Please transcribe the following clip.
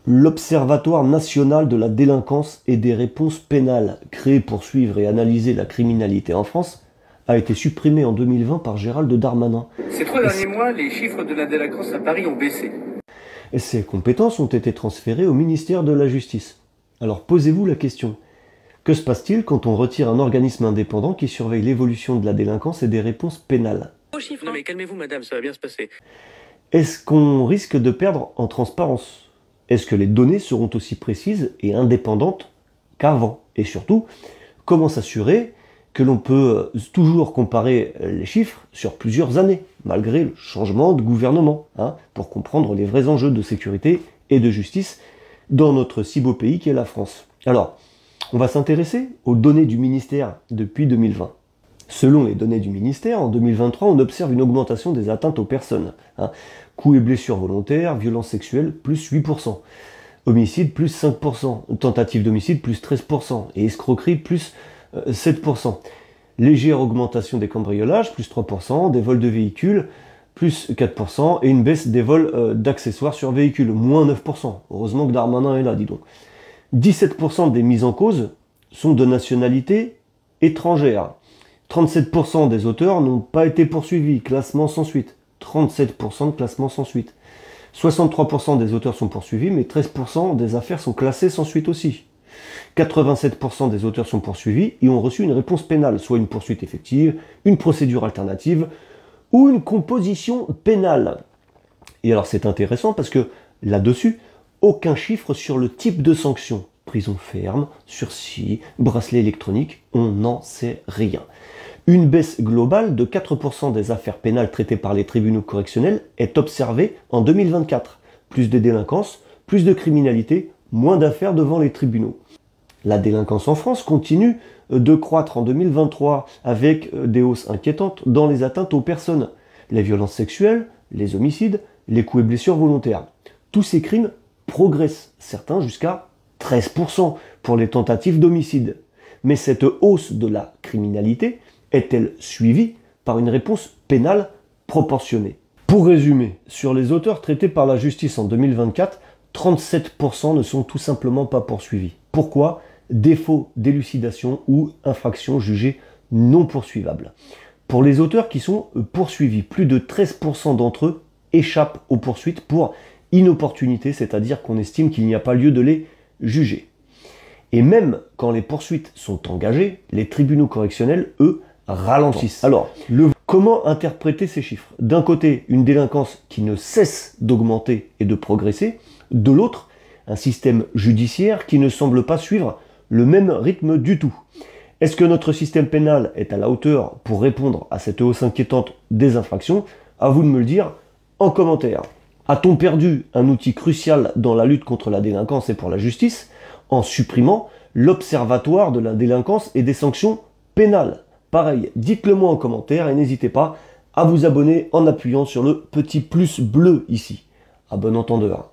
L'Observatoire national de la délinquance et des réponses pénales, créé pour suivre et analyser la criminalité en France, a été supprimé en 2020 par Gérald Darmanin. Ces 3 derniers mois, les chiffres de la délinquance à Paris ont baissé. Et ses compétences ont été transférées au ministère de la Justice. Alors posez-vous la question, que se passe-t-il quand on retire un organisme indépendant qui surveille l'évolution de la délinquance et des réponses pénales? Non mais calmez-vous madame, ça va bien se passer. Est-ce qu'on risque de perdre en transparence? Est-ce que les données seront aussi précises et indépendantes qu'avant? Et surtout, comment s'assurer que l'on peut toujours comparer les chiffres sur plusieurs années, malgré le changement de gouvernement, pour comprendre les vrais enjeux de sécurité et de justice dans notre si beau pays qu'est la France. Alors, on va s'intéresser aux données du ministère depuis 2020. Selon les données du ministère, en 2023, on observe une augmentation des atteintes aux personnes. Coups et blessures volontaires, violences sexuelles, plus 8%. Homicide, plus 5%. Tentative d'homicide, plus 13%. Et escroquerie, plus 7%. Légère augmentation des cambriolages, plus 3%. Des vols de véhicules, plus 4%. Et une baisse des vols d'accessoires sur véhicules, moins 9%. Heureusement que Darmanin est là, dis donc. 17% des mises en cause sont de nationalité étrangère. 37% des auteurs n'ont pas été poursuivis, classement sans suite. 37% de classement sans suite. 63% des auteurs sont poursuivis, mais 13% des affaires sont classées sans suite aussi. 87% des auteurs sont poursuivis et ont reçu une réponse pénale, soit une poursuite effective, une procédure alternative ou une composition pénale. Et alors c'est intéressant parce que là-dessus, aucun chiffre sur le type de sanction. Prison ferme, sursis, bracelet électronique, on n'en sait rien. Une baisse globale de 4% des affaires pénales traitées par les tribunaux correctionnels est observée en 2024. Plus de délinquance, plus de criminalité, moins d'affaires devant les tribunaux. La délinquance en France continue de croître en 2023 avec des hausses inquiétantes dans les atteintes aux personnes, les violences sexuelles, les homicides, les coups et blessures volontaires. Tous ces crimes progressent, certains jusqu'à 13% pour les tentatives d'homicide. Mais cette hausse de la criminalité est-elle suivie par une réponse pénale proportionnée? Pour résumer, sur les auteurs traités par la justice en 2024, 37% ne sont tout simplement pas poursuivis. Pourquoi? Défaut d'élucidation ou infraction jugée non poursuivable. Pour les auteurs qui sont poursuivis, plus de 13% d'entre eux échappent aux poursuites pour inopportunité, c'est-à-dire qu'on estime qu'il n'y a pas lieu de les juger. Et même quand les poursuites sont engagées, les tribunaux correctionnels, eux, ralentissent. Alors, comment interpréter ces chiffres? D'un côté, une délinquance qui ne cesse d'augmenter et de progresser. De l'autre, un système judiciaire qui ne semble pas suivre le même rythme du tout. Est-ce que notre système pénal est à la hauteur pour répondre à cette hausse inquiétante des infractions? À vous de me le dire en commentaire. A-t-on perdu un outil crucial dans la lutte contre la délinquance et pour la justice en supprimant l'Observatoire de la délinquance et des sanctions pénales? Pareil, dites-le moi en commentaire et n'hésitez pas à vous abonner en appuyant sur le petit plus bleu ici. À bon entendeur.